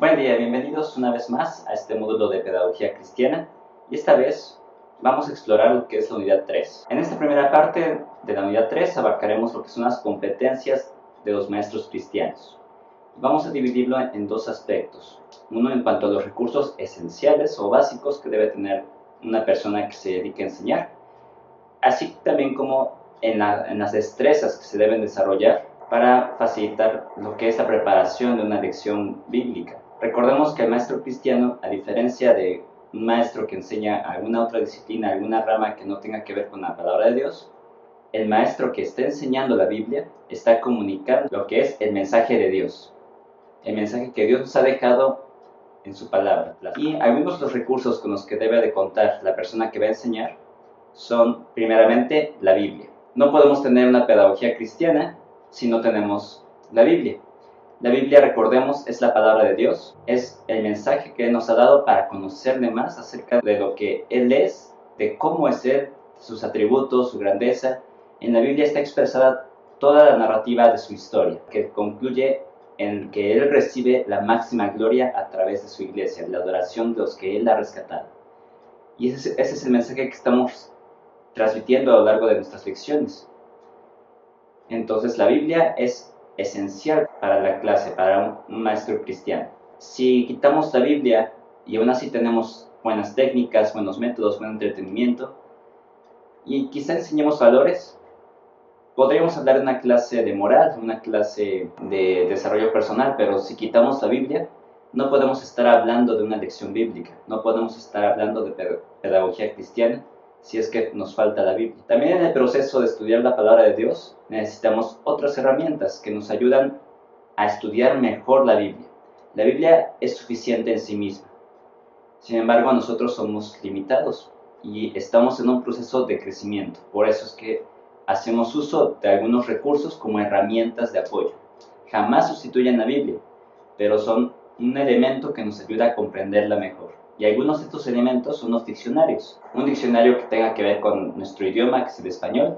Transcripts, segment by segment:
Buen día, bienvenidos una vez más a este módulo de Pedagogía Cristiana y esta vez vamos a explorar lo que es la unidad 3. En esta primera parte de la unidad 3 abarcaremos lo que son las competencias de los maestros cristianos. Vamos a dividirlo en dos aspectos. Uno en cuanto a los recursos esenciales o básicos que debe tener una persona que se dedique a enseñar, así también como en las destrezas que se deben desarrollar para facilitar lo que es la preparación de una lección bíblica. Recordemos que el maestro cristiano, a diferencia de un maestro que enseña alguna otra disciplina, alguna rama que no tenga que ver con la palabra de Dios, el maestro que está enseñando la Biblia está comunicando lo que es el mensaje de Dios, el mensaje que Dios nos ha dejado en su palabra. Y algunos de los recursos con los que debe de contar la persona que va a enseñar son, primeramente, la Biblia. No podemos tener una pedagogía cristiana si no tenemos la Biblia. La Biblia, recordemos, es la palabra de Dios, es el mensaje que Él nos ha dado para conocerle más acerca de lo que Él es, de cómo es Él, sus atributos, su grandeza. En la Biblia está expresada toda la narrativa de su historia, que concluye en que Él recibe la máxima gloria a través de su iglesia, la adoración de los que Él ha rescatado. Y ese es el mensaje que estamos transmitiendo a lo largo de nuestras lecciones. Entonces la Biblia es esencial para la clase, para un maestro cristiano. Si quitamos la Biblia y aún así tenemos buenas técnicas, buenos métodos, buen entretenimiento, y quizá enseñemos valores, podríamos hablar de una clase de moral, una clase de desarrollo personal, pero si quitamos la Biblia, no podemos estar hablando de una lección bíblica, no podemos estar hablando de pedagogía cristiana, si es que nos falta la Biblia. También en el proceso de estudiar la palabra de Dios necesitamos otras herramientas que nos ayudan a estudiar mejor la Biblia. La Biblia es suficiente en sí misma. Sin embargo, nosotros somos limitados y estamos en un proceso de crecimiento. Por eso es que hacemos uso de algunos recursos como herramientas de apoyo. Jamás sustituyen la Biblia, pero son un elemento que nos ayuda a comprenderla mejor. Y algunos de estos elementos son los diccionarios. Un diccionario que tenga que ver con nuestro idioma, que es el español,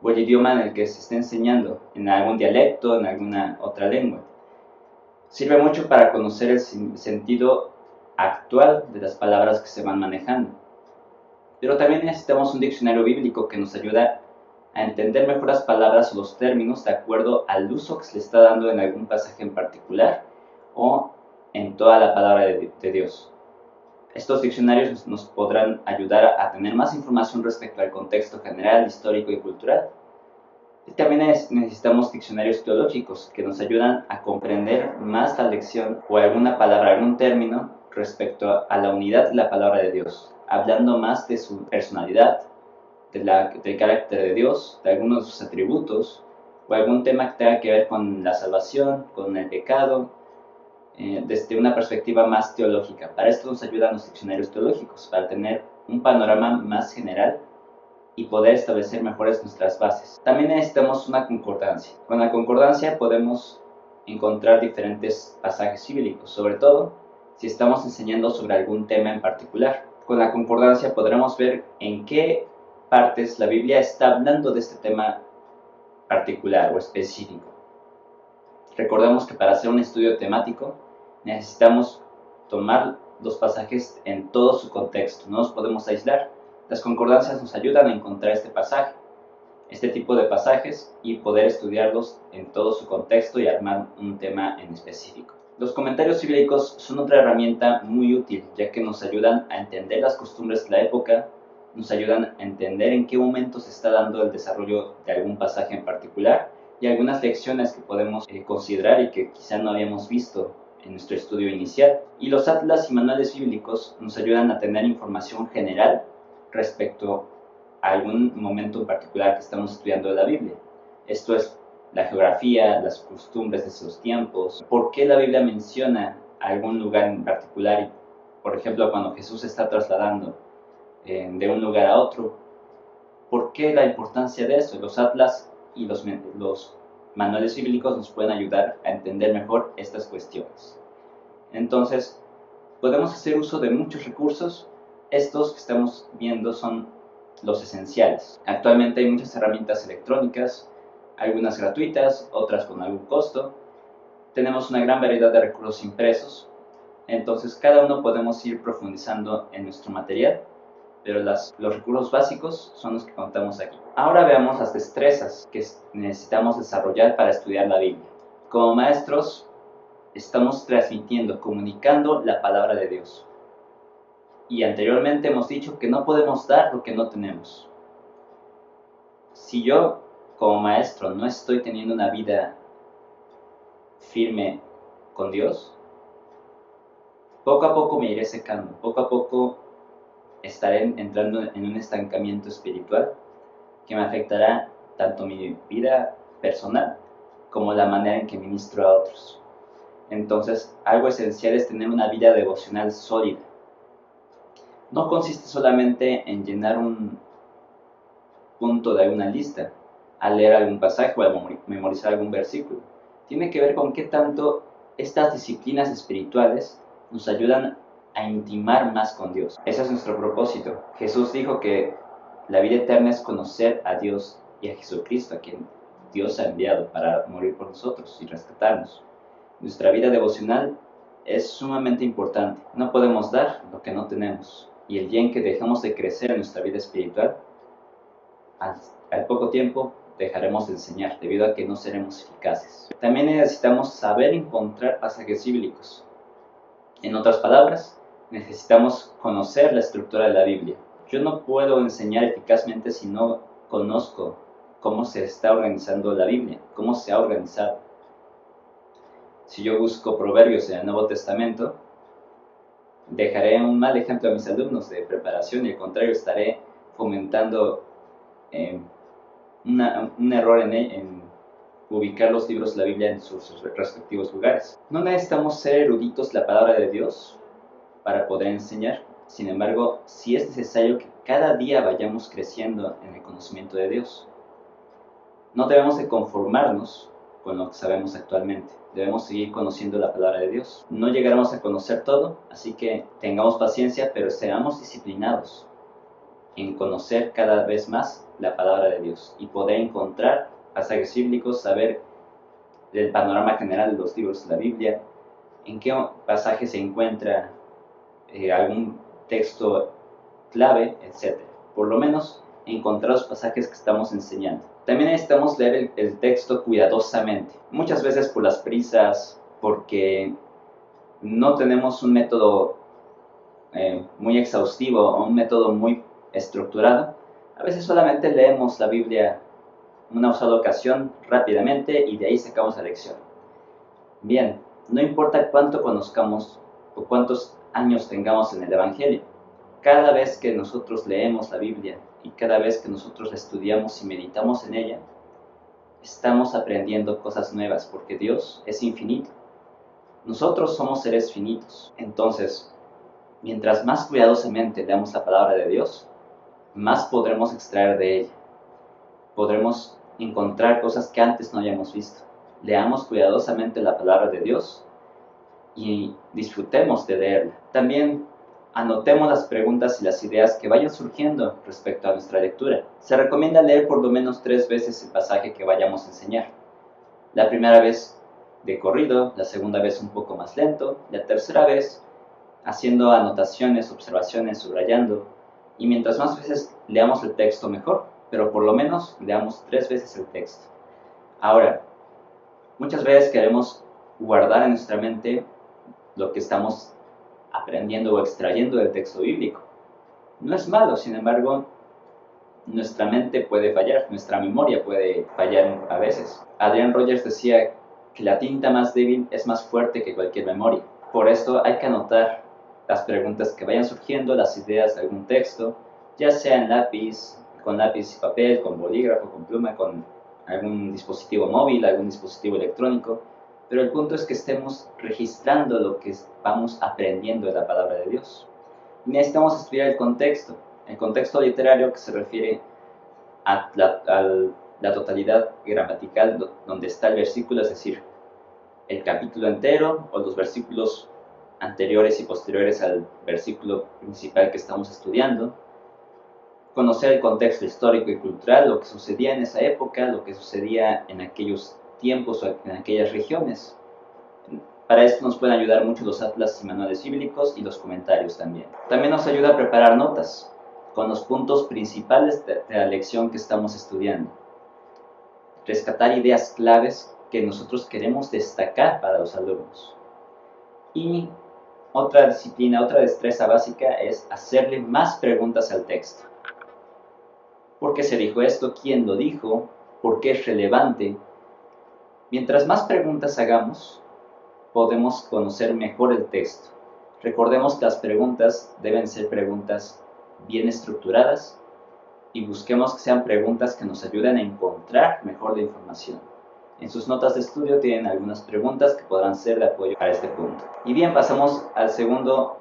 o el idioma en el que se esté enseñando, en algún dialecto, en alguna otra lengua. Sirve mucho para conocer el sentido actual de las palabras que se van manejando. Pero también necesitamos un diccionario bíblico que nos ayuda a entender mejor las palabras o los términos de acuerdo al uso que se le está dando en algún pasaje en particular o en toda la palabra de Dios. Estos diccionarios nos podrán ayudar a tener más información respecto al contexto general, histórico y cultural. Y también necesitamos diccionarios teológicos que nos ayudan a comprender más la lección o alguna palabra, algún término respecto a la unidad de la palabra de Dios, hablando más de su personalidad, del carácter de Dios, de algunos de sus atributos, o algún tema que tenga que ver con la salvación, con el pecado, desde una perspectiva más teológica. Para esto nos ayudan los diccionarios teológicos, para tener un panorama más general y poder establecer mejores nuestras bases. También necesitamos una concordancia. Con la concordancia podemos encontrar diferentes pasajes bíblicos, sobre todo si estamos enseñando sobre algún tema en particular. Con la concordancia podremos ver en qué partes la Biblia está hablando de este tema particular o específico. Recordemos que para hacer un estudio temático necesitamos tomar los pasajes en todo su contexto, no los podemos aislar. Las concordancias nos ayudan a encontrar este pasaje, este tipo de pasajes y poder estudiarlos en todo su contexto y armar un tema en específico. Los comentarios bíblicos son otra herramienta muy útil, ya que nos ayudan a entender las costumbres de la época, nos ayudan a entender en qué momento se está dando el desarrollo de algún pasaje en particular y algunas lecciones que podemos considerar y que quizá no habíamos visto en nuestro estudio inicial. Y los atlas y manuales bíblicos nos ayudan a tener información general respecto a algún momento en particular que estamos estudiando de la Biblia. Esto es la geografía, las costumbres de esos tiempos, por qué la Biblia menciona algún lugar en particular, y, por ejemplo, cuando Jesús se está trasladando de un lugar a otro, por qué la importancia de eso. Los atlas y los manuales bíblicos nos pueden ayudar a entender mejor estas cuestiones. Entonces, podemos hacer uso de muchos recursos. Estos que estamos viendo son los esenciales. Actualmente hay muchas herramientas electrónicas, algunas gratuitas, otras con algún costo. Tenemos una gran variedad de recursos impresos Entonces cada uno podemos ir profundizando en nuestro material, pero los recursos básicos son los que contamos aquí. Ahora veamos las destrezas que necesitamos desarrollar para estudiar la Biblia. Como maestros, estamos transmitiendo, comunicando la palabra de Dios. Y anteriormente hemos dicho que no podemos dar lo que no tenemos. Si yo, como maestro, no estoy teniendo una vida firme con Dios, poco a poco me iré secando, poco a poco estaré entrando en un estancamiento espiritual que me afectará tanto mi vida personal como la manera en que ministro a otros. Entonces, algo esencial es tener una vida devocional sólida. No consiste solamente en llenar un punto de alguna lista, al leer algún pasaje o al memorizar algún versículo. Tiene que ver con qué tanto estas disciplinas espirituales nos ayudan a intimar más con Dios. Ese es nuestro propósito. Jesús dijo que la vida eterna es conocer a Dios y a Jesucristo, a quien Dios ha enviado para morir por nosotros y rescatarnos. Nuestra vida devocional es sumamente importante. No podemos dar lo que no tenemos. Y el día en que dejamos de crecer en nuestra vida espiritual, al poco tiempo dejaremos de enseñar, debido a que no seremos eficaces. También necesitamos saber encontrar pasajes bíblicos. En otras palabras, necesitamos conocer la estructura de la Biblia. Yo no puedo enseñar eficazmente si no conozco cómo se está organizando la Biblia, cómo se ha organizado. Si yo busco proverbios en el Nuevo Testamento, dejaré un mal ejemplo a mis alumnos de preparación y al contrario estaré fomentando un error en ubicar los libros de la Biblia en sus respectivos lugares. No necesitamos ser eruditos de la palabra de Dios para poder enseñar. Sin embargo, sí es necesario que cada día vayamos creciendo en el conocimiento de Dios. No debemos de conformarnos con lo que sabemos actualmente. Debemos seguir conociendo la palabra de Dios. No llegaremos a conocer todo, así que tengamos paciencia, pero seamos disciplinados en conocer cada vez más la palabra de Dios y poder encontrar pasajes bíblicos, saber del panorama general de los libros de la Biblia, en qué pasaje se encuentra algún texto clave, etc. Por lo menos encontrar los pasajes que estamos enseñando. También necesitamos leer el texto cuidadosamente. Muchas veces por las prisas, porque no tenemos un método muy exhaustivo o un método muy estructurado, a veces solamente leemos la Biblia una sola ocasión rápidamente y de ahí sacamos la lección. Bien, no importa cuánto conozcamos o cuántos años tengamos en el Evangelio, cada vez que nosotros leemos la Biblia y cada vez que nosotros la estudiamos y meditamos en ella, estamos aprendiendo cosas nuevas porque Dios es infinito. Nosotros somos seres finitos. Entonces, mientras más cuidadosamente leamos la palabra de Dios, más podremos extraer de ella. Podremos encontrar cosas que antes no hayamos visto. Leamos cuidadosamente la palabra de Dios y disfrutemos de leerla. También anotemos las preguntas y las ideas que vayan surgiendo respecto a nuestra lectura. Se recomienda leer por lo menos 3 veces el pasaje que vayamos a enseñar. La primera vez de corrido, la segunda vez un poco más lento, la tercera vez haciendo anotaciones, observaciones, subrayando, y mientras más veces leamos el texto mejor, pero por lo menos leamos 3 veces el texto. Ahora, muchas veces queremos guardar en nuestra mente lo que estamos aprendiendo o extrayendo del texto bíblico. No es malo, sin embargo, nuestra mente puede fallar, nuestra memoria puede fallar a veces. Adrian Rogers decía que la tinta más débil es más fuerte que cualquier memoria. Por esto hay que anotar las preguntas que vayan surgiendo, las ideas de algún texto, ya sea en lápiz, con lápiz y papel, con bolígrafo, con pluma, con algún dispositivo móvil, algún dispositivo electrónico, pero el punto es que estemos registrando lo que vamos aprendiendo de la palabra de Dios. Y necesitamos estudiar el contexto literario que se refiere a la totalidad gramatical donde está el versículo, es decir, el capítulo entero o los versículos anteriores y posteriores al versículo principal que estamos estudiando, conocer el contexto histórico y cultural, lo que sucedía en esa época, lo que sucedía en aquellos tiempos o en aquellas regiones. Para esto nos pueden ayudar mucho los atlas y manuales bíblicos y los comentarios también. También nos ayuda a preparar notas con los puntos principales de la lección que estamos estudiando. Rescatar ideas claves que nosotros queremos destacar para los alumnos. Y otra disciplina, otra destreza básica es hacerle más preguntas al texto. ¿Por qué se dijo esto? ¿Quién lo dijo? ¿Por qué es relevante? Mientras más preguntas hagamos, podemos conocer mejor el texto. Recordemos que las preguntas deben ser preguntas bien estructuradas y busquemos que sean preguntas que nos ayuden a encontrar mejor la información. En sus notas de estudio tienen algunas preguntas que podrán ser de apoyo a este punto. Y bien, pasamos al segundo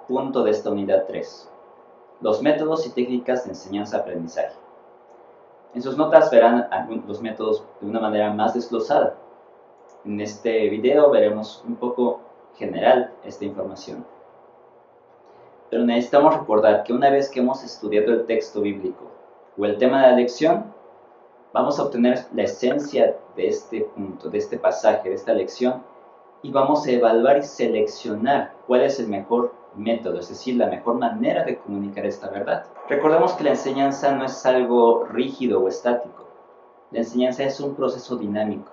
punto de esta unidad 3. Los métodos y técnicas de enseñanza-aprendizaje. En sus notas verán los métodos de una manera más desglosada. En este video veremos un poco general esta información. Pero necesitamos recordar que una vez que hemos estudiado el texto bíblico o el tema de la lección, vamos a obtener la esencia de este punto, de este pasaje, de esta lección, y vamos a evaluar y seleccionar cuál es el mejor método, es decir, la mejor manera de comunicar esta verdad. Recordemos que la enseñanza no es algo rígido o estático. La enseñanza es un proceso dinámico.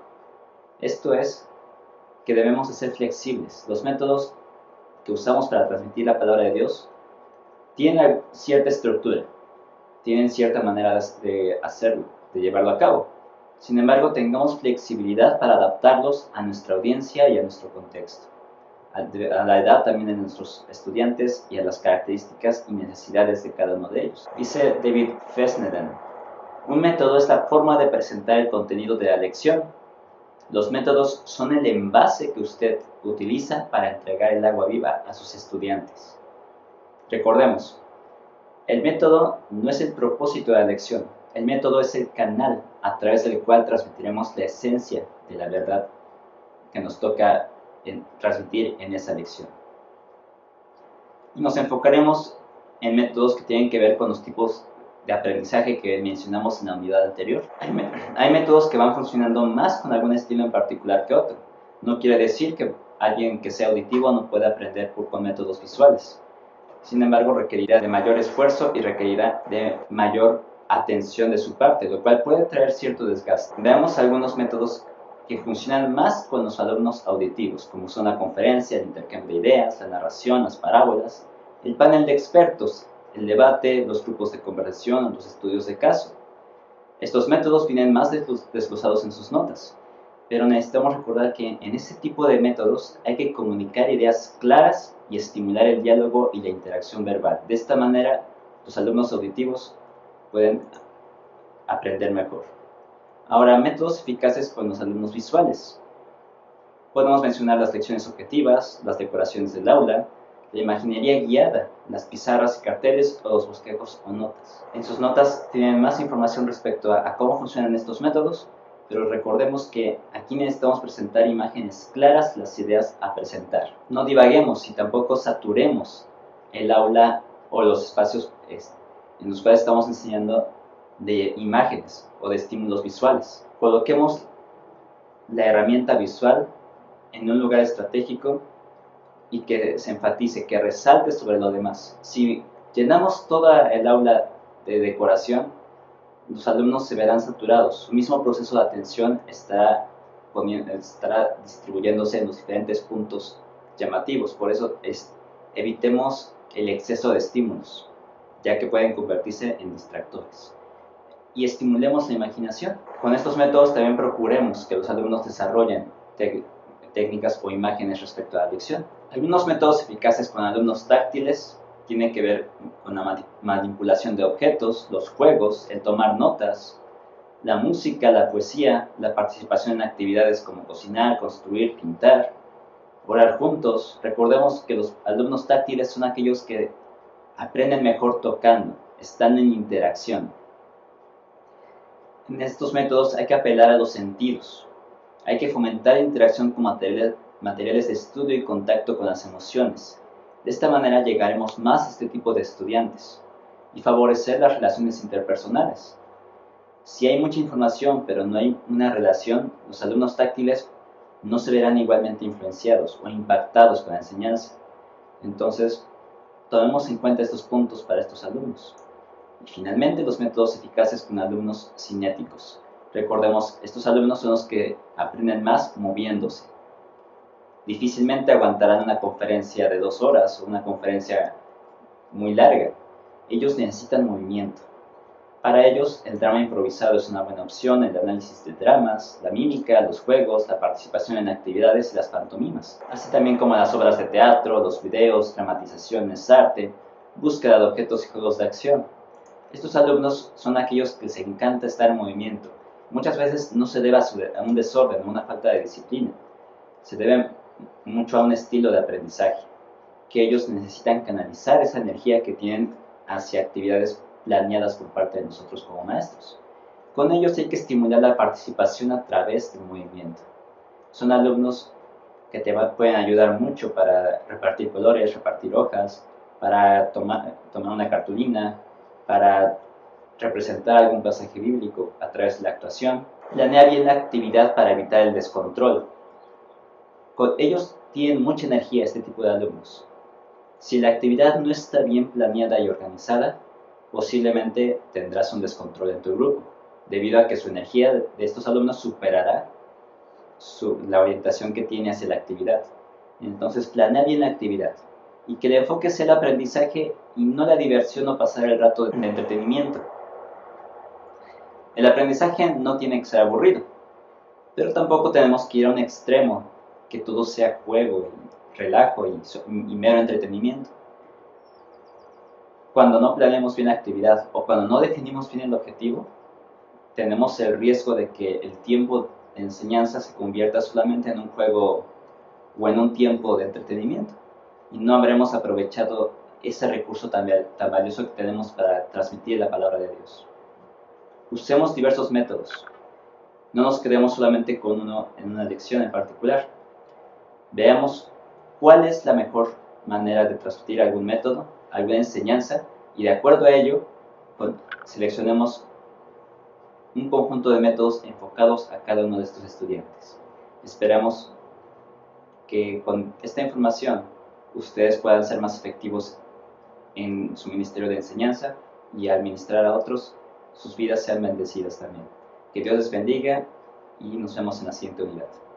Esto es que debemos de ser flexibles. Los métodos que usamos para transmitir la palabra de Dios tienen cierta estructura, tienen cierta manera de hacerlo, de llevarlo a cabo. Sin embargo, tengamos flexibilidad para adaptarlos a nuestra audiencia y a nuestro contexto, a la edad también de nuestros estudiantes y a las características y necesidades de cada uno de ellos. Dice David Fessenden, un método es la forma de presentar el contenido de la lección. Los métodos son el envase que usted utiliza para entregar el agua viva a sus estudiantes. Recordemos, el método no es el propósito de la lección, el método es el canal a través del cual transmitiremos la esencia de la verdad que nos toca transmitir en esa lección. Y nos enfocaremos en métodos que tienen que ver con los tipos de aprendizaje que mencionamos en la unidad anterior. Hay métodos que van funcionando más con algún estilo en particular que otro. No quiere decir que alguien que sea auditivo no pueda aprender con métodos visuales. Sin embargo, requerirá de mayor esfuerzo y requerirá de mayor atención de su parte, lo cual puede traer cierto desgaste. Veamos algunos métodos que funcionan más con los alumnos auditivos, como son la conferencia, el intercambio de ideas, la narración, las parábolas, el panel de expertos, el debate, los grupos de conversación, los estudios de caso. Estos métodos vienen más desglosados en sus notas, pero necesitamos recordar que en este tipo de métodos hay que comunicar ideas claras y estimular el diálogo y la interacción verbal. De esta manera, los alumnos auditivos pueden aprender mejor. Ahora, métodos eficaces con los alumnos visuales. Podemos mencionar las lecciones objetivas, las decoraciones del aula, la imaginería guiada, las pizarras y carteles o los bosquejos o notas. En sus notas tienen más información respecto a cómo funcionan estos métodos, pero recordemos que aquí necesitamos presentar imágenes claras, las ideas a presentar. No divaguemos y tampoco saturemos el aula o los espacios en los cuales estamos enseñando de imágenes o de estímulos visuales. Coloquemos la herramienta visual en un lugar estratégico y que se enfatice, que resalte sobre lo demás. Si llenamos toda el aula de decoración, los alumnos se verán saturados. Su mismo proceso de atención estará distribuyéndose en los diferentes puntos llamativos. Por eso evitemos el exceso de estímulos, ya que pueden convertirse en distractores. Y estimulemos la imaginación. Con estos métodos también procuremos que los alumnos desarrollen técnicas o imágenes respecto a la lección. Algunos métodos eficaces con alumnos táctiles tienen que ver con la manipulación de objetos, los juegos, el tomar notas, la música, la poesía, la participación en actividades como cocinar, construir, pintar, orar juntos. Recordemos que los alumnos táctiles son aquellos que aprenden mejor tocando, están en interacción. En estos métodos hay que apelar a los sentidos. Hay que fomentar interacción con materiales de estudio y contacto con las emociones. De esta manera llegaremos más a este tipo de estudiantes y favorecer las relaciones interpersonales. Si hay mucha información pero no hay una relación, los alumnos táctiles no se verán igualmente influenciados o impactados con la enseñanza. Entonces, tomemos en cuenta estos puntos para estos alumnos. Y finalmente, los métodos eficaces con alumnos cinéticos. Recordemos, estos alumnos son los que aprenden más moviéndose. Difícilmente aguantarán una conferencia de 2 horas o una conferencia muy larga. Ellos necesitan movimiento. Para ellos, el drama improvisado es una buena opción, el análisis de dramas, la mímica, los juegos, la participación en actividades y las pantomimas, así también como las obras de teatro, los videos, dramatizaciones, arte, búsqueda de objetos y juegos de acción. Estos alumnos son aquellos que les encanta estar en movimiento. Muchas veces no se debe a un desorden o una falta de disciplina, se debe mucho a un estilo de aprendizaje, que ellos necesitan canalizar esa energía que tienen hacia actividades planeadas por parte de nosotros como maestros. Con ellos hay que estimular la participación a través del movimiento. Son alumnos que te pueden ayudar mucho para repartir colores, repartir hojas, para tomar una cartulina, para representar algún pasaje bíblico a través de la actuación. Planea bien la actividad para evitar el descontrol. Ellos tienen mucha energía, este tipo de alumnos. Si la actividad no está bien planeada y organizada, posiblemente tendrás un descontrol en tu grupo, debido a que su energía de estos alumnos superará la orientación que tiene hacia la actividad. Entonces, planea bien la actividad y que el enfoque sea el aprendizaje y no la diversión o pasar el rato de entretenimiento. El aprendizaje no tiene que ser aburrido, pero tampoco tenemos que ir a un extremo, que todo sea juego y relajo y mero entretenimiento. Cuando no planeamos bien la actividad o cuando no definimos bien el objetivo, tenemos el riesgo de que el tiempo de enseñanza se convierta solamente en un juego o en un tiempo de entretenimiento y no habremos aprovechado ese recurso tan valioso que tenemos para transmitir la palabra de Dios. Usemos diversos métodos. No nos quedemos solamente con uno en una lección en particular. Veamos cuál es la mejor manera de transmitir algún método, alguna enseñanza, y de acuerdo a ello, seleccionemos un conjunto de métodos enfocados a cada uno de estos estudiantes. Esperamos que con esta información ustedes puedan ser más efectivos en su ministerio de enseñanza y al ministrar a otros, sus vidas sean bendecidas también. Que Dios les bendiga y nos vemos en la siguiente unidad.